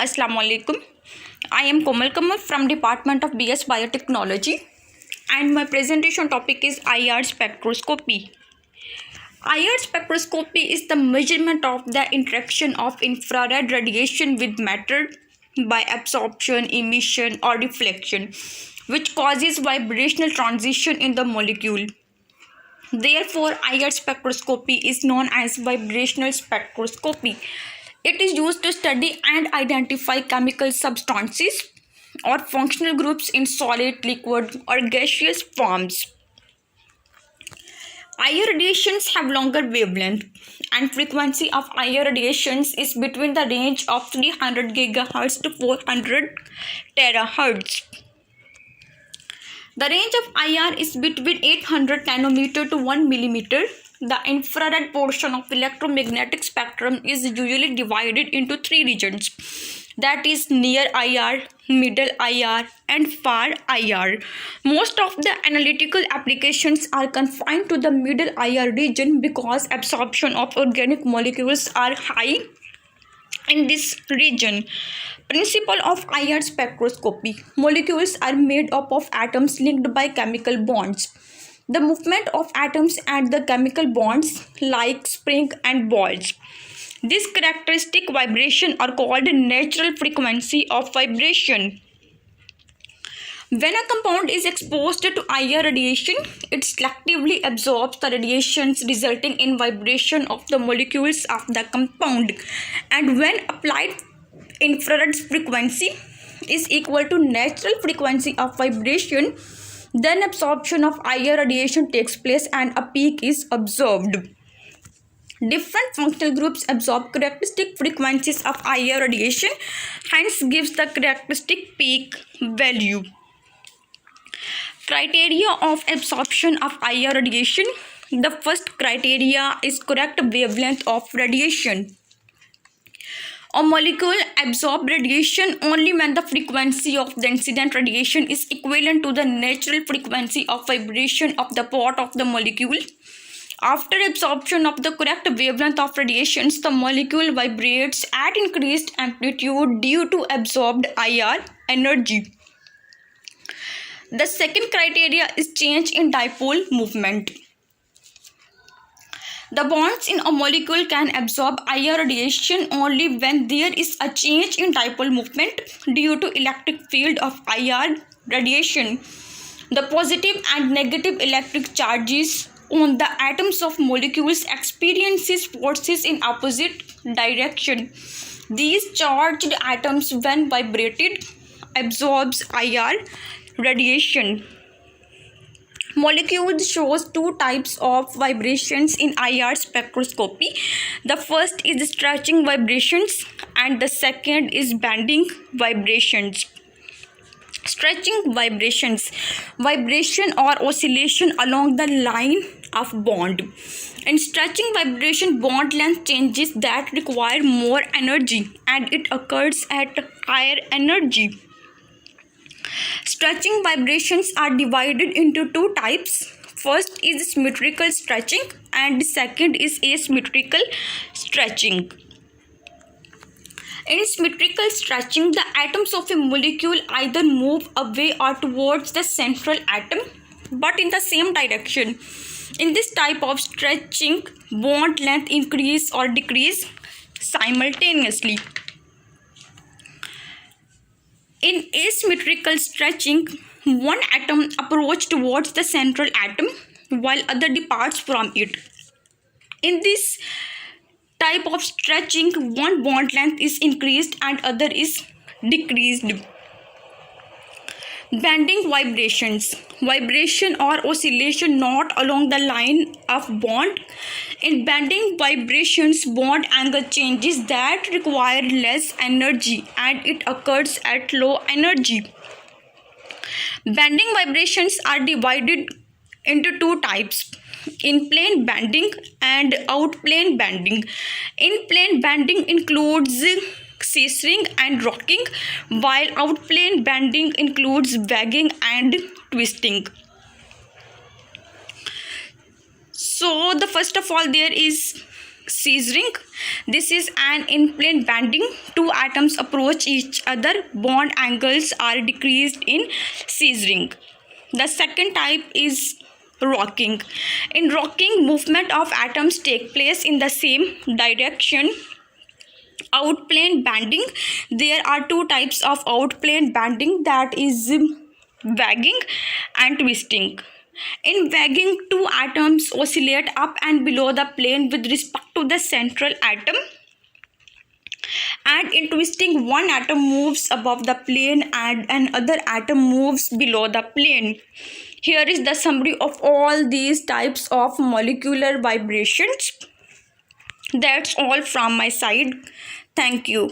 Assalamu alaikum. I am Komal Kamal from Department of BS Biotechnology and my presentation topic is IR spectroscopy. IR spectroscopy is the measurement of the interaction of infrared radiation with matter by absorption, emission or reflection, which causes vibrational transition in the molecule. Therefore, IR spectroscopy is known as vibrational spectroscopy. It is used to study and identify chemical substances or functional groups in solid, liquid, or gaseous forms. IR radiations have longer wavelength and frequency of IR radiations is between the range of 300 GHz to 400 THz. The range of IR is between 800 nanometer to 1 millimeter. The infrared portion of electromagnetic spectrum is usually divided into three regions, that is near IR, middle IR and far IR. Most of the analytical applications are confined to the middle IR region because absorption of organic molecules are high in this region. Principle of IR spectroscopy. Molecules are made up of atoms linked by chemical bonds. The movement of atoms and the chemical bonds like spring and balls. This characteristic vibration are called natural frequency of vibration. When a compound is exposed to IR radiation, it selectively absorbs the radiations resulting in vibration of the molecules of the compound. And when applied infrared frequency is equal to natural frequency of vibration, then absorption of IR radiation takes place and a peak is observed. Different functional groups absorb characteristic frequencies of IR radiation, hence gives the characteristic peak value. Criteria of absorption of IR radiation. The first criteria is correct wavelength of radiation. A molecule absorbs radiation only when the frequency of the incident radiation is equivalent to the natural frequency of vibration of the part of the molecule. After absorption of the correct wavelength of radiations, the molecule vibrates at increased amplitude due to absorbed IR energy. The second criteria is change in dipole moment. The bonds in a molecule can absorb IR radiation only when there is a change in dipole movement due to electric field of IR radiation. The positive and negative electric charges on the atoms of molecules experiences forces in opposite direction. These charged atoms, when vibrated, absorbs IR radiation. Molecules shows two types of vibrations in IR spectroscopy. The first is stretching vibrations and the second is bending vibrations. Stretching vibrations. Vibration or oscillation along the line of bond. In stretching vibration, bond length changes that require more energy and it occurs at higher energy. Stretching vibrations are divided into two types. First is symmetrical stretching and second is asymmetrical stretching. In symmetrical stretching, the atoms of a molecule either move away or towards the central atom, but in the same direction. In this type of stretching, bond length increase or decrease simultaneously. In asymmetrical stretching, one atom approaches towards the central atom while other departs from it. In this type of stretching, one bond length is increased and other is decreased. Bending vibrations. Vibration or oscillation not along the line of bond. In bending vibrations, bond angle changes that require less energy and it occurs at low energy. Bending vibrations are divided into two types: in plane bending and out plane bending. In plane bending includes scissoring and rocking, while out plane bending includes wagging and twisting. So the first of all there is scissoring. This is an in-plane bending. Two atoms approach each other. Bond angles are decreased in scissoring. The second type is rocking. In rocking, movement of atoms take place in the same direction. Outplane bending. There are two types of outplane bending, that is wagging and twisting. In wagging, two atoms oscillate up and below the plane with respect to the central atom. And in twisting, one atom moves above the plane and another atom moves below the plane. Here is the summary of all these types of molecular vibrations. That's all from my side. Thank you.